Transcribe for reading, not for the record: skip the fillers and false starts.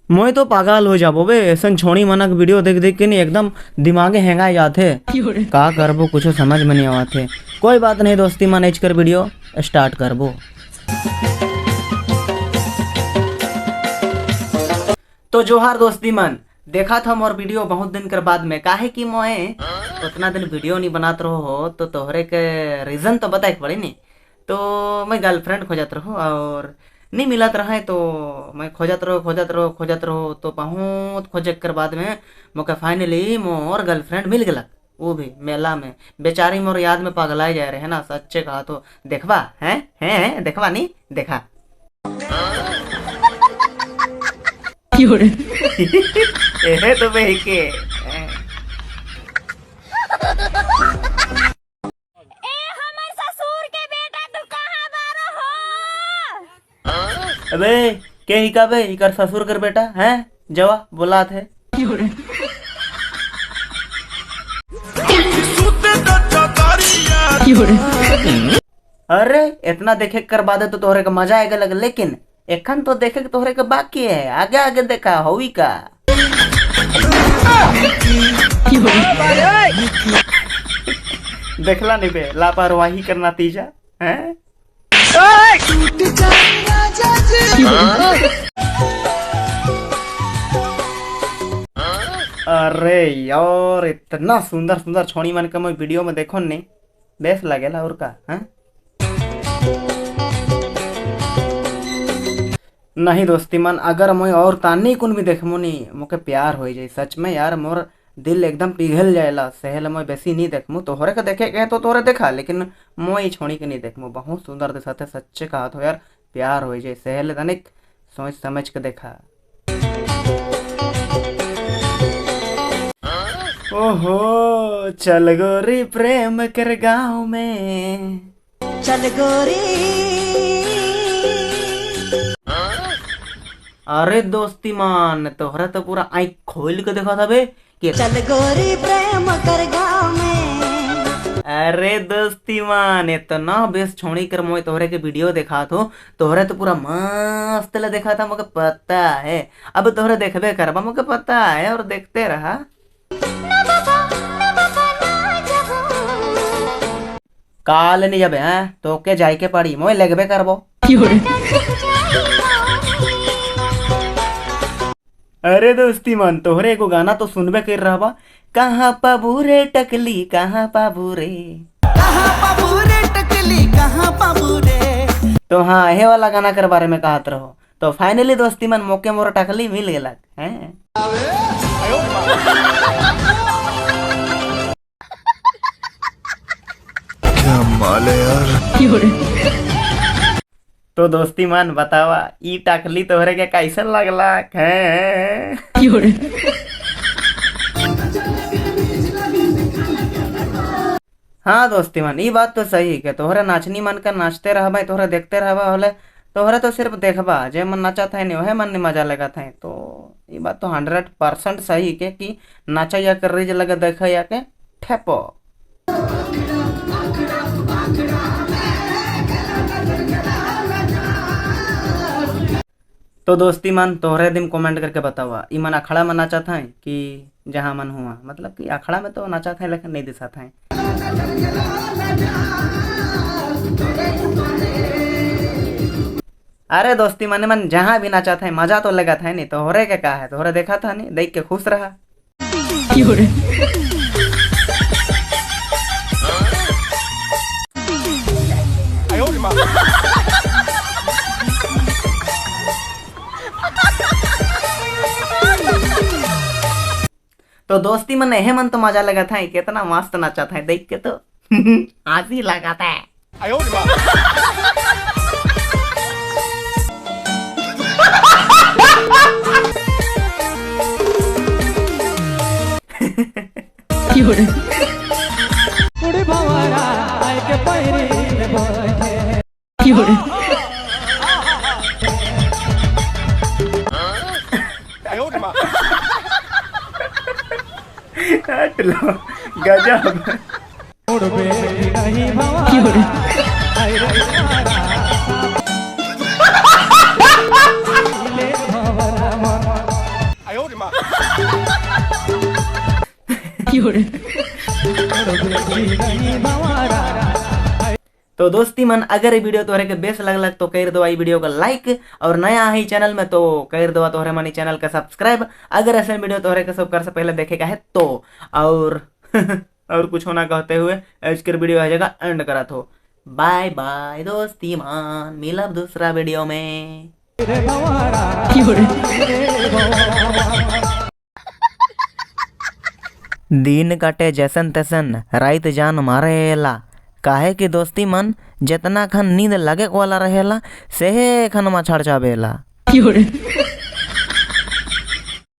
मैं तो पागल हो जाबो बे, ऐसा छोड़ी मनक वीडियो देख देख के नहीं एकदम दिमागे हैंगा जाते। का करबो कुछ समझ में नहीं आते। कोई बात नहीं दोस्ती मन, एच कर वीडियो स्टार्ट करबो। तो जोहार दोस्ती मन, देखा था मोर वीडियो बहुत दिन कर बाद में। काहे कि मैं उतना दिन वीडियो नहीं बनात रहो हो, तो तोहरे के रीजन तो बताए पड़े नहीं। तो मैं गर्लफ्रेंड खोजत रहो और नहीं मिलत रहे, तो मैं खोजत रहो तो बहुत खोजे कर बाद में मोके फाइनली मोर गर्लफ्रेंड मिल गलक। वो भी मेला में। बेचारी मोर याद में पगलाए जा रहे है ना, सच्चे कहा तो। देखवा हैं देखवा नहीं देखा। एहे तो बे के अबे के ही का बे, इकर ससुर कर बेटा हैं जवा बोला थे। अरे इतना देखे कर बाद तो तोहरे का मजा आएगा लग, लेकिन एखन तो देखे के तोहरे के बाकी है। आगे आगे देखा होई का। देखला नहीं बे, लापरवाही कर नतीजा है। अरे यार इतना सुंदर सुंदर छोड़ी मन के मैं वीडियो में देखो नहीं, बेस लगेला और का है? नहीं दोस्ती मन, अगर मैं और तानी कुन भी देखमो नहीं मोके प्यार हो जाए सच में यार। मोर दिल एकदम पिघल जाएला। सहल मैं बेसी नहीं देखमू, तोहरे का देखे गए तो तोहरे देखा, लेकिन मैं छोड़ी के नहीं देखमू। बहुत सुंदर दे साथे सच्चे कहा तो यार प्यार हो जाए। सहल तनिक सोच समझ के देखा। ओहो चल गोरी प्रेम कर गाँव में, चल गोरी। अरे दोस्ती मान तोहरा तो पूरा आँख खोल के देखा था बे कि चल गोरी प्रेम कर गाँव में। अरे दोस्ती मान इतना बेस छोड़ी कर मोय तोहरे के वीडियो देखा तो तोहरे तो पूरा मस्त ले देखा था। मुझे पता है अब तोहरे देखबे करबा, मुझे पता है और देखते रहा। काल नहीं जब है तो के जाई के पड़ी मोय लगबे करबो। अरे दोस्ती मन तोहरे एगो गाना तो सुनबे कर रहा बा, कहाँ पाबू रे टकली कहाँ पाबू रे, कहाँ पाबू रे टकली कहाँ पाबू रे। तो हाँ ये वाला गाना कर बारे में कहत रहो। तो फाइनली दोस्ती मन मोके मोर टकली मिल गेलक हैं। क्या माल है यार। तो दोस्ती मन बतावा ई टकली तोहरे के कैसन लगला है? हाँ दोस्ती मन ये बात तो सही है। तोहरे नाचनी मन का नाचते रहबा, तोहरे देखते रहबा होले तोहरे तो सिर्फ देखबा जे मन नाचा था नहीं वह मन ने मजा लगा था। तो ये बात तो 100% सही के कि नाचा या कर रही लगे देखा या के ठेपो। तो दोस्ती मन तोहरे दिन कमेंट करके बतावा ई मन अखड़ा में नाचा था कि जहाँ मन हुआ, मतलब कि अखड़ा में तो नाचा था लेकिन नहीं दिशा था। अरे दोस्ती मन जहाँ भी नाचा था मजा तो लगा था नहीं। तोहरे के का है, तोहरे देखा था नहीं, देख के खुश रहा। तो दोस्ती मन यह मन तो मजा लगा था, कितना मस्त नाचा था देख के तो हंसी लगा था। गजब। तो दोस्ती मन अगर ये वीडियो तोहरे के बेस लगलक तो कर दो ई वीडियो का लाइक, और नया है चैनल में तो कर दो तोहरे मन चैनल का सब्सक्राइब, अगर ऐसे वीडियो तोहरे के सब कर से पहले देखेगा है तो। और और कुछ होना कहते हुए आज के वीडियो आ जाएगा एंड करा तो बाय बाय दोस्ती मान, मिलब दूसरा वीडियो में। दिन काटे जैसन तैसन रात जान मारेला, काहे कि दोस्ती मन जितना खन नींद लगे वाला रहेला सेहे खन मा छड़ जावेला।